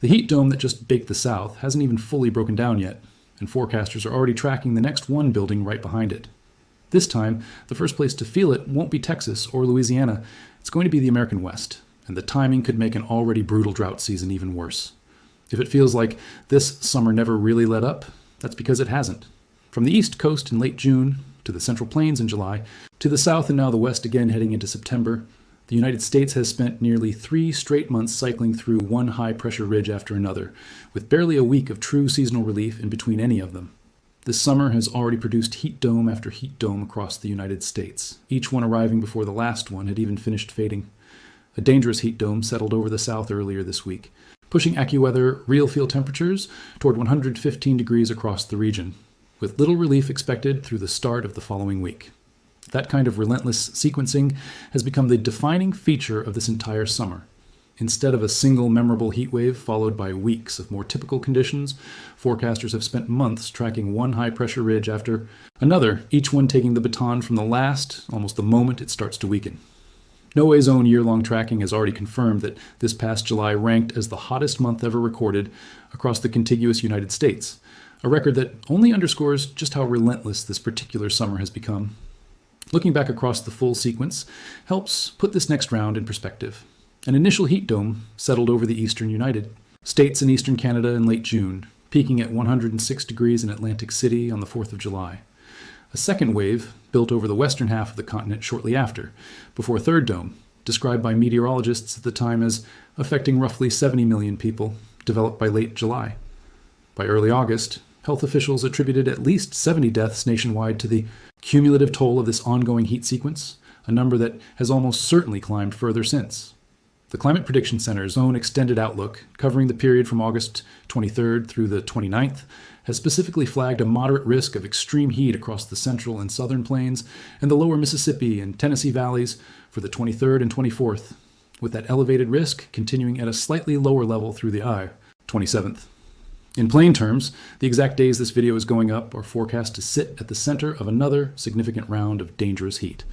The heat dome that just baked the South hasn't even fully broken down yet, and forecasters are already tracking the next one building right behind it. This time, the first place to feel it won't be Texas or Louisiana, it's going to be the American West, and the timing could make an already brutal drought season even worse. If it feels like this summer never really let up, that's because it hasn't. From the East Coast in late June, to the Central Plains in July, to the South and now the West again heading into September, the United States has spent nearly 3 straight months cycling through one high-pressure ridge after another, with barely a week of true seasonal relief in between any of them. This summer has already produced heat dome after heat dome across the United States, each one arriving before the last one had even finished fading. A dangerous heat dome settled over the South earlier this week, pushing AccuWeather real field temperatures toward 115 degrees across the region, with little relief expected through the start of the following week. That kind of relentless sequencing has become the defining feature of this entire summer. Instead of a single memorable heat wave followed by weeks of more typical conditions, forecasters have spent months tracking one high-pressure ridge after another, each one taking the baton from the last almost the moment it starts to weaken. NOAA's own year-long tracking has already confirmed that this past July ranked as the hottest month ever recorded across the contiguous United States, a record that only underscores just how relentless this particular summer has become. Looking back across the full sequence helps put this next round in perspective. An initial heat dome settled over the eastern United States and eastern Canada in late June, peaking at 106 degrees in Atlantic City on the 4th of July. A second wave built over the western half of the continent shortly after, before a third dome, described by meteorologists at the time as affecting roughly 70 million people, developed by late July. By early August, health officials attributed at least 70 deaths nationwide to the cumulative toll of this ongoing heat sequence, a number that has almost certainly climbed further since. The Climate Prediction Center's own extended outlook, covering the period from August 23rd through the 29th, has specifically flagged a moderate risk of extreme heat across the central and southern plains and the lower Mississippi and Tennessee valleys for the 23rd and 24th, with that elevated risk continuing at a slightly lower level through the 27th. In plain terms, the exact days this video is going up are forecast to sit at the center of another significant round of dangerous heat.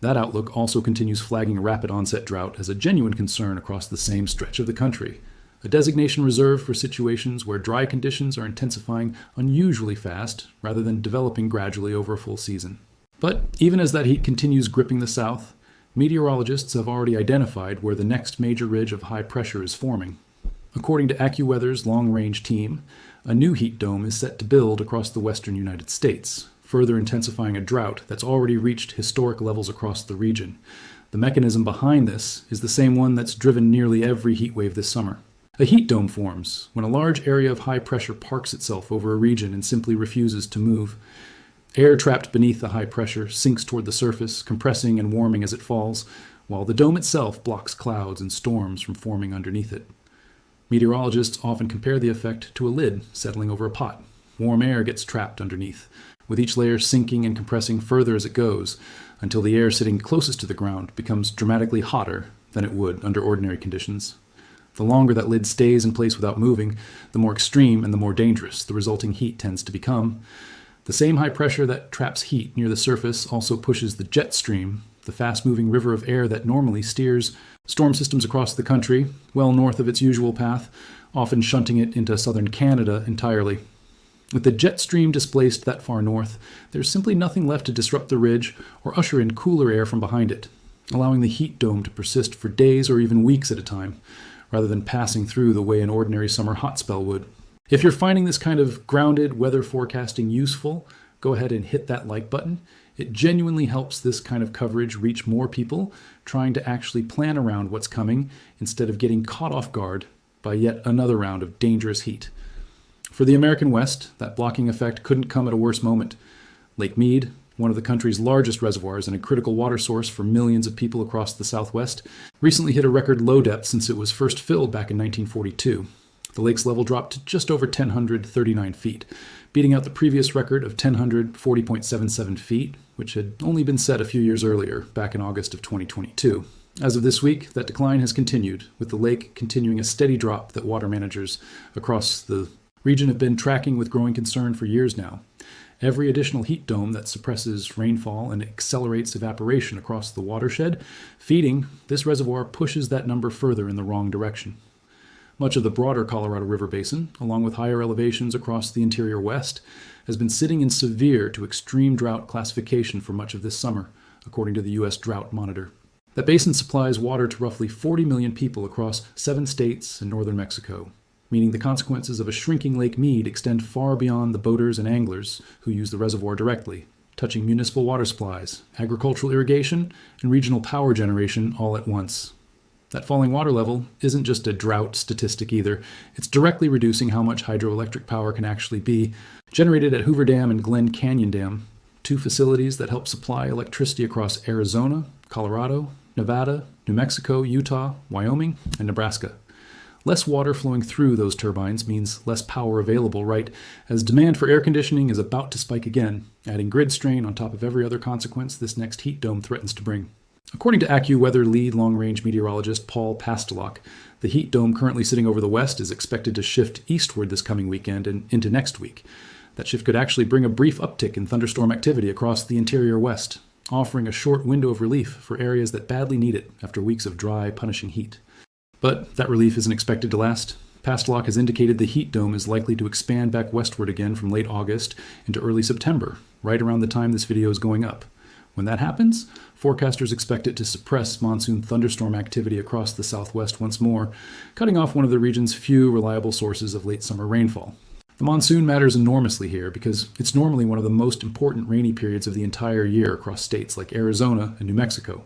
That outlook also continues flagging rapid onset drought as a genuine concern across the same stretch of the country, a designation reserved for situations where dry conditions are intensifying unusually fast rather than developing gradually over a full season. But even as that heat continues gripping the South, meteorologists have already identified where the next major ridge of high pressure is forming. According to AccuWeather's long-range team, a new heat dome is set to build across the western United States, further intensifying a drought that's already reached historic levels across the region. The mechanism behind this is the same one that's driven nearly every heat wave this summer. A heat dome forms when a large area of high pressure parks itself over a region and simply refuses to move. Air trapped beneath the high pressure sinks toward the surface, compressing and warming as it falls, while the dome itself blocks clouds and storms from forming underneath it. Meteorologists often compare the effect to a lid settling over a pot. Warm air gets trapped underneath, with each layer sinking and compressing further as it goes, until the air sitting closest to the ground becomes dramatically hotter than it would under ordinary conditions. The longer that lid stays in place without moving, the more extreme and the more dangerous the resulting heat tends to become. The same high pressure that traps heat near the surface also pushes the jet stream, the fast-moving river of air that normally steers storm systems across the country, well north of its usual path, often shunting it into southern Canada entirely. With the jet stream displaced that far north, there's simply nothing left to disrupt the ridge or usher in cooler air from behind it, allowing the heat dome to persist for days or even weeks at a time, rather than passing through the way an ordinary summer hot spell would. If you're finding this kind of grounded weather forecasting useful, go ahead and hit that like button. It genuinely helps this kind of coverage reach more people trying to actually plan around what's coming instead of getting caught off guard by yet another round of dangerous heat. For the American West, that blocking effect couldn't come at a worse moment. Lake Mead, one of the country's largest reservoirs and a critical water source for millions of people across the Southwest, recently hit a record low depth since it was first filled back in 1942. The lake's level dropped to just over 1,039 feet, beating out the previous record of 1,040.77 feet, which had only been set a few years earlier, back in August of 2022. As of this week, that decline has continued, with the lake continuing a steady drop that water managers across the region have been tracking with growing concern for years now. Every additional heat dome that suppresses rainfall and accelerates evaporation across the watershed, feeding this reservoir pushes that number further in the wrong direction. Much of the broader Colorado River Basin, along with higher elevations across the interior west, has been sitting in severe to extreme drought classification for much of this summer, according to the U.S. Drought Monitor. That basin supplies water to roughly 40 million people across 7 states and northern Mexico, meaning the consequences of a shrinking Lake Mead extend far beyond the boaters and anglers who use the reservoir directly, touching municipal water supplies, agricultural irrigation, and regional power generation all at once. That falling water level isn't just a drought statistic either. It's directly reducing how much hydroelectric power can actually be generated at Hoover Dam and Glen Canyon Dam, 2 facilities that help supply electricity across Arizona, Colorado, Nevada, New Mexico, Utah, Wyoming, and Nebraska. Less water flowing through those turbines means less power available, right, as demand for air conditioning is about to spike again, adding grid strain on top of every other consequence this next heat dome threatens to bring. According to AccuWeather lead long-range meteorologist Paul Pastelok, the heat dome currently sitting over the west is expected to shift eastward this coming weekend and into next week. That shift could actually bring a brief uptick in thunderstorm activity across the interior west, offering a short window of relief for areas that badly need it after weeks of dry, punishing heat. But that relief isn't expected to last. Pastelok has indicated the heat dome is likely to expand back westward again from late August into early September, right around the time this video is going up. When that happens, forecasters expect it to suppress monsoon thunderstorm activity across the southwest once more, cutting off one of the region's few reliable sources of late summer rainfall. The monsoon matters enormously here because it's normally one of the most important rainy periods of the entire year across states like Arizona and New Mexico.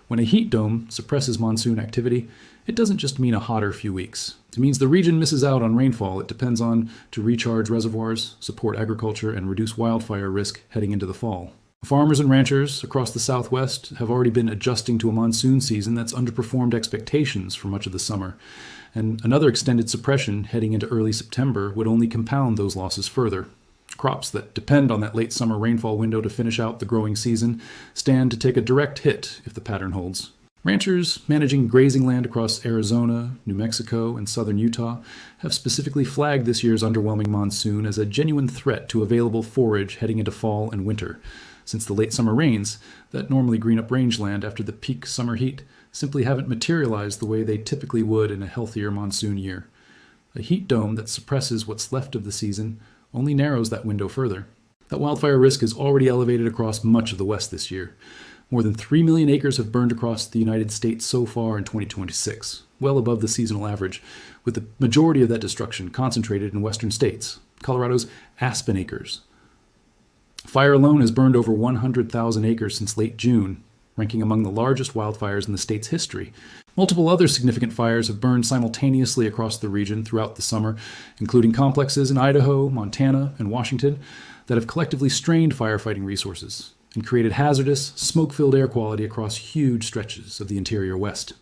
When a heat dome suppresses monsoon activity, it doesn't just mean a hotter few weeks. It means the region misses out on rainfall it depends on to recharge reservoirs, support agriculture, and reduce wildfire risk heading into the fall. Farmers and ranchers across the Southwest have already been adjusting to a monsoon season that's underperformed expectations for much of the summer, and another extended suppression heading into early September would only compound those losses further. Crops that depend on that late summer rainfall window to finish out the growing season stand to take a direct hit if the pattern holds. Ranchers managing grazing land across Arizona, New Mexico, and southern Utah have specifically flagged this year's underwhelming monsoon as a genuine threat to available forage heading into fall and winter, since the late summer rains that normally green up rangeland after the peak summer heat simply haven't materialized the way they typically would in a healthier monsoon year. A heat dome that suppresses what's left of the season only narrows that window further. That wildfire risk is already elevated across much of the West this year. More than 3 million acres have burned across the United States so far in 2026, well above the seasonal average, with the majority of that destruction concentrated in western states, Colorado's aspen acres. Fire alone has burned over 100,000 acres since late June, ranking among the largest wildfires in the state's history. Multiple other significant fires have burned simultaneously across the region throughout the summer, including complexes in Idaho, Montana, and Washington that have collectively strained firefighting resources and created hazardous, smoke-filled air quality across huge stretches of the interior West.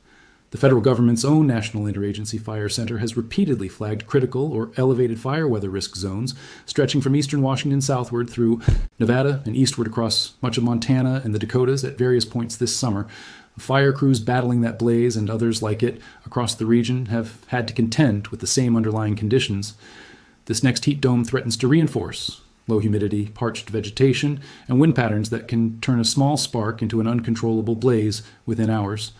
The federal government's own National Interagency Fire Center has repeatedly flagged critical or elevated fire weather risk zones stretching from eastern Washington southward through Nevada and eastward across much of Montana and the Dakotas at various points this summer. Fire crews battling that blaze and others like it across the region have had to contend with the same underlying conditions. This next heat dome threatens to reinforce low humidity, parched vegetation, and wind patterns that can turn a small spark into an uncontrollable blaze within hours.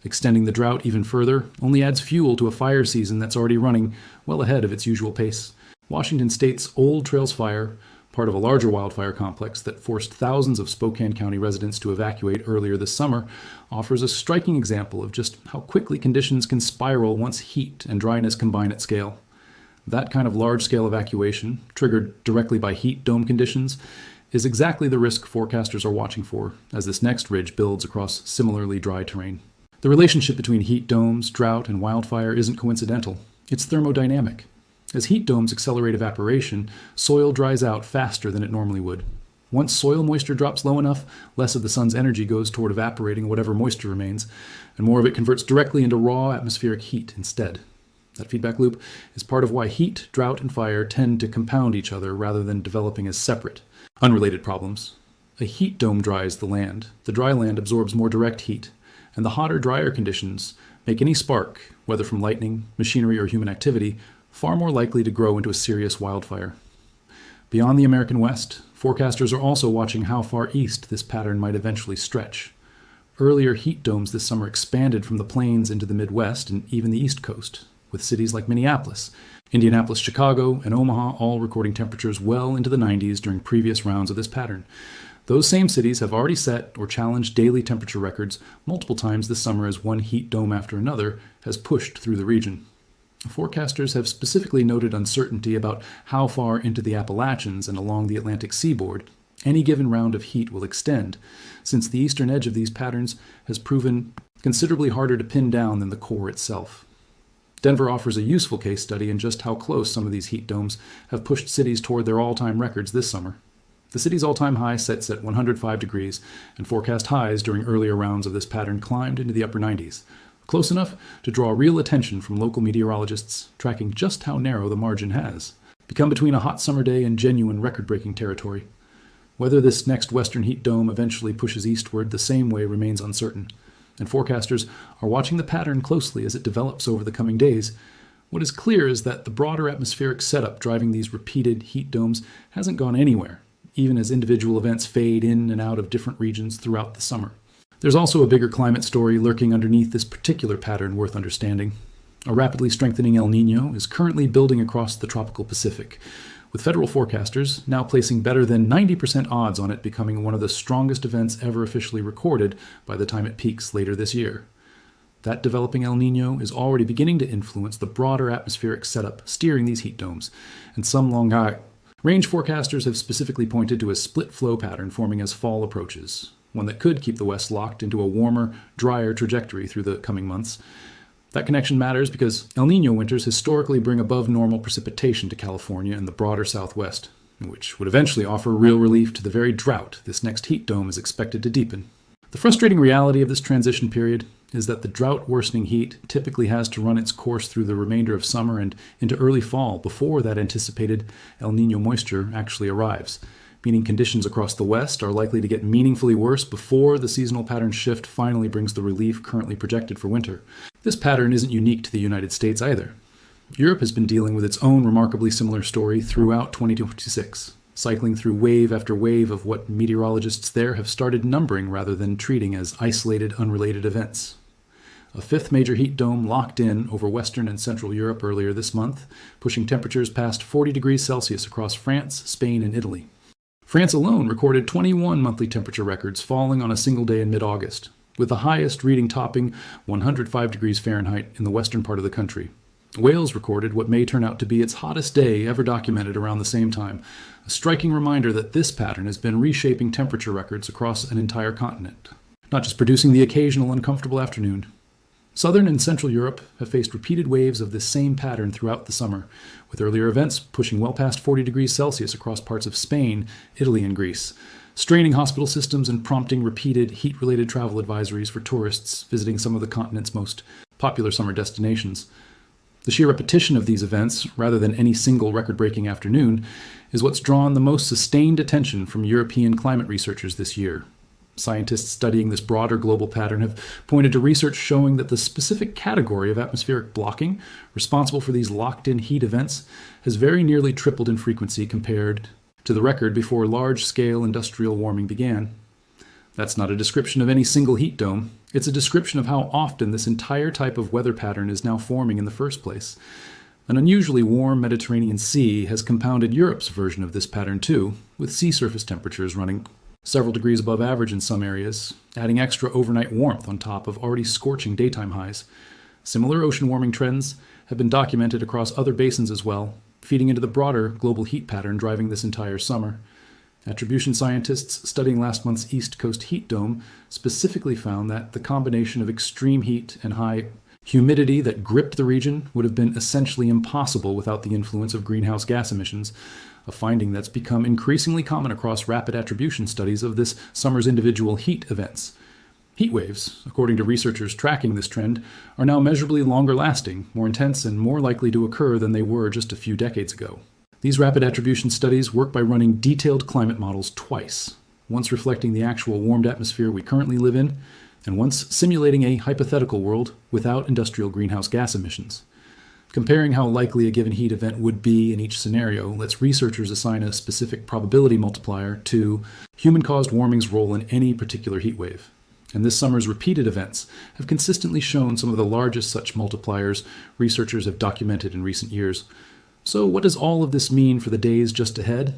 Extending the drought even further only adds fuel to a fire season that's already running well ahead of its usual pace. Washington State's Old Trails Fire, part of a larger wildfire complex that forced thousands of Spokane County residents to evacuate earlier this summer, offers a striking example of just how quickly conditions can spiral once heat and dryness combine at scale. That kind of large-scale evacuation, triggered directly by heat dome conditions, is exactly the risk forecasters are watching for as this next ridge builds across similarly dry terrain. The relationship between heat domes, drought, and wildfire isn't coincidental. It's thermodynamic. As heat domes accelerate evaporation, soil dries out faster than it normally would. Once soil moisture drops low enough, less of the sun's energy goes toward evaporating whatever moisture remains, and more of it converts directly into raw atmospheric heat instead. That feedback loop is part of why heat, drought, and fire tend to compound each other rather than developing as separate, unrelated problems. A heat dome dries the land. The dry land absorbs more direct heat, and the hotter, drier conditions make any spark, whether from lightning, machinery, or human activity, far more likely to grow into a serious wildfire. Beyond the American West, forecasters are also watching how far east this pattern might eventually stretch. Earlier heat domes this summer expanded from the plains into the Midwest and even the East Coast, with cities like Minneapolis, Indianapolis, Chicago, and Omaha all recording temperatures well into the 90s during previous rounds of this pattern. Those same cities have already set or challenged daily temperature records multiple times this summer as one heat dome after another has pushed through the region. Forecasters have specifically noted uncertainty about how far into the Appalachians and along the Atlantic seaboard any given round of heat will extend, since the eastern edge of these patterns has proven considerably harder to pin down than the core itself. Denver offers a useful case study in just how close some of these heat domes have pushed cities toward their all-time records this summer. The city's all-time high sits at 105 degrees, and forecast highs during earlier rounds of this pattern climbed into the upper 90s, close enough to draw real attention from local meteorologists tracking just how narrow the margin has become between a hot summer day and genuine record-breaking territory. Whether this next western heat dome eventually pushes eastward the same way remains uncertain, and forecasters are watching the pattern closely as it develops over the coming days. What is clear is that the broader atmospheric setup driving these repeated heat domes hasn't gone anywhere, even as individual events fade in and out of different regions throughout the summer. There's also a bigger climate story lurking underneath this particular pattern worth understanding. A rapidly strengthening El Niño is currently building across the tropical Pacific, with federal forecasters now placing better than 90% odds on it becoming one of the strongest events ever officially recorded by the time it peaks later this year. That developing El Niño is already beginning to influence the broader atmospheric setup steering these heat domes, and some range forecasters have specifically pointed to a split flow pattern forming as fall approaches, one that could keep the West locked into a warmer, drier trajectory through the coming months. That connection matters because El Niño winters historically bring above normal precipitation to California and the broader Southwest, which would eventually offer real relief to the very drought this next heat dome is expected to deepen. The frustrating reality of this transition period is that the drought-worsening heat typically has to run its course through the remainder of summer and into early fall before that anticipated El Niño moisture actually arrives, meaning conditions across the West are likely to get meaningfully worse before the seasonal pattern shift finally brings the relief currently projected for winter. This pattern isn't unique to the United States either. Europe has been dealing with its own remarkably similar story throughout 2026, cycling through wave after wave of what meteorologists there have started numbering rather than treating as isolated, unrelated events. A fifth major heat dome locked in over Western and Central Europe earlier this month, pushing temperatures past 40 degrees Celsius across France, Spain, and Italy. France alone recorded 21 monthly temperature records falling on a single day in mid-August, with the highest reading topping 105 degrees Fahrenheit in the western part of the country. Wales recorded what may turn out to be its hottest day ever documented around the same time, a striking reminder that this pattern has been reshaping temperature records across an entire continent, not just producing the occasional uncomfortable afternoon. Southern and Central Europe have faced repeated waves of this same pattern throughout the summer, with earlier events pushing well past 40 degrees Celsius across parts of Spain, Italy, and Greece, straining hospital systems and prompting repeated heat-related travel advisories for tourists visiting some of the continent's most popular summer destinations. The sheer repetition of these events, rather than any single record-breaking afternoon, is what's drawn the most sustained attention from European climate researchers this year. Scientists studying this broader global pattern have pointed to research showing that the specific category of atmospheric blocking responsible for these locked-in heat events has very nearly tripled in frequency compared to the record before large-scale industrial warming began. That's not a description of any single heat dome. It's a description of how often this entire type of weather pattern is now forming in the first place. An unusually warm Mediterranean Sea has compounded Europe's version of this pattern too, with sea surface temperatures running several degrees above average in some areas, adding extra overnight warmth on top of already scorching daytime highs. Similar ocean warming trends have been documented across other basins as well, feeding into the broader global heat pattern driving this entire summer. Attribution scientists studying last month's East Coast heat dome specifically found that the combination of extreme heat and high humidity that gripped the region would have been essentially impossible without the influence of greenhouse gas emissions, a finding that's become increasingly common across rapid attribution studies of this summer's individual heat events. Heat waves, according to researchers tracking this trend, are now measurably longer lasting, more intense, and more likely to occur than they were just a few decades ago. These rapid attribution studies work by running detailed climate models twice, once reflecting the actual warmed atmosphere we currently live in, and once simulating a hypothetical world without industrial greenhouse gas emissions. Comparing how likely a given heat event would be in each scenario lets researchers assign a specific probability multiplier to human-caused warming's role in any particular heat wave. and this summer's repeated events have consistently shown some of the largest such multipliers researchers have documented in recent years. So what does all of this mean for the days just ahead?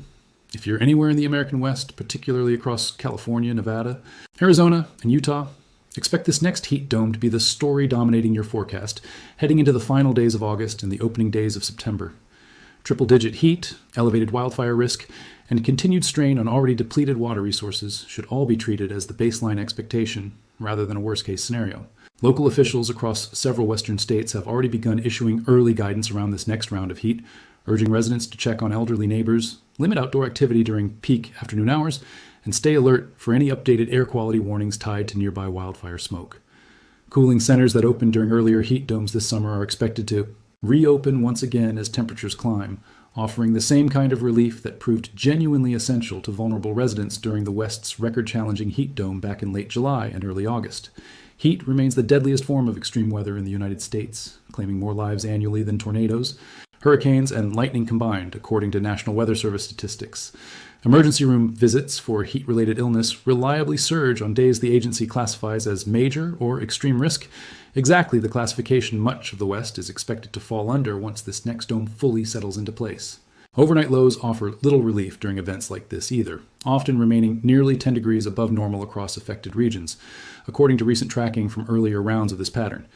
If you're anywhere in the American West, particularly across California, Nevada, Arizona, and Utah, expect this next heat dome to be the story dominating your forecast, heading into the final days of August and the opening days of September. Triple-digit heat, elevated wildfire risk, and continued strain on already depleted water resources should all be treated as the baseline expectation rather than a worst-case scenario. Local officials across several western states have already begun issuing early guidance around this next round of heat, urging residents to check on elderly neighbors, limit outdoor activity during peak afternoon hours, and stay alert for any updated air quality warnings tied to nearby wildfire smoke. Cooling centers that opened during earlier heat domes this summer are expected to reopen once again as temperatures climb, offering the same kind of relief that proved genuinely essential to vulnerable residents during the West's record-challenging heat dome back in late July and early August. Heat remains the deadliest form of extreme weather in the United States, claiming more lives annually than tornadoes, hurricanes, and lightning combined, according to National Weather Service statistics. Emergency room visits for heat-related illness reliably surge on days the agency classifies as major or extreme risk, exactly the classification much of the West is expected to fall under once this next dome fully settles into place. Overnight lows offer little relief during events like this either, often remaining nearly 10 degrees above normal across affected regions, according to recent tracking from earlier rounds of this pattern.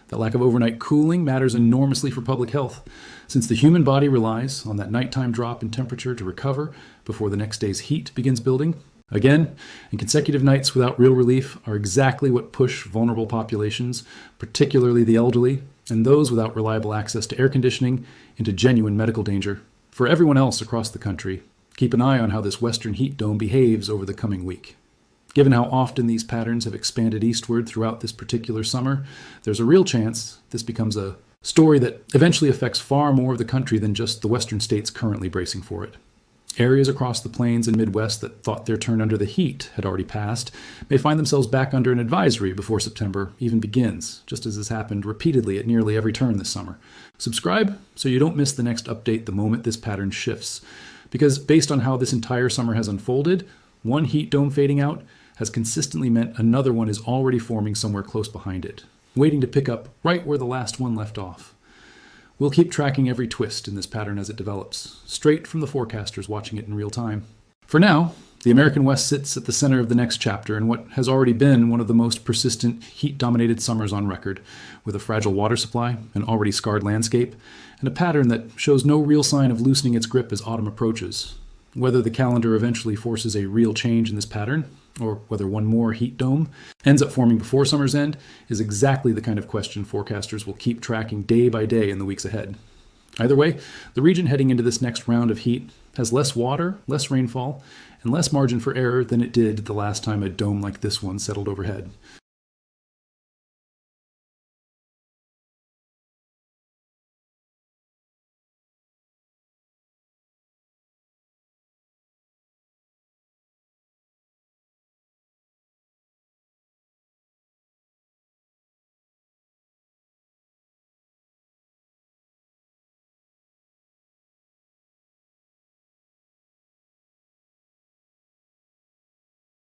The lack of overnight cooling matters enormously for public health, since the human body relies on that nighttime drop in temperature to recover before the next day's heat begins building. Again, and consecutive nights without real relief are exactly what push vulnerable populations, particularly the elderly, and those without reliable access to air conditioning, into genuine medical danger. For everyone else across the country, keep an eye on how this western heat dome behaves over the coming week. Given how often these patterns have expanded eastward throughout this particular summer, there's a real chance this becomes a story that eventually affects far more of the country than just the western states currently bracing for it. Areas across the plains and Midwest that thought their turn under the heat had already passed may find themselves back under an advisory before September even begins, just as has happened repeatedly at nearly every turn this summer. Subscribe so you don't miss the next update the moment this pattern shifts, because based on how this entire summer has unfolded, one heat dome fading out has consistently meant another one is already forming somewhere close behind it, waiting to pick up right where the last one left off. We'll keep tracking every twist in this pattern as it develops, straight from the forecasters watching it in real time. For now, the American West sits at the center of the next chapter in what has already been one of the most persistent heat-dominated summers on record, with a fragile water supply, an already scarred landscape, and a pattern that shows no real sign of loosening its grip as autumn approaches. Whether the calendar eventually forces a real change in this pattern, or whether one more heat dome ends up forming before summer's end, is exactly the kind of question forecasters will keep tracking day by day in the weeks ahead. Either way, the region heading into this next round of heat has less water, less rainfall, and less margin for error than it did the last time a dome like this one settled overhead.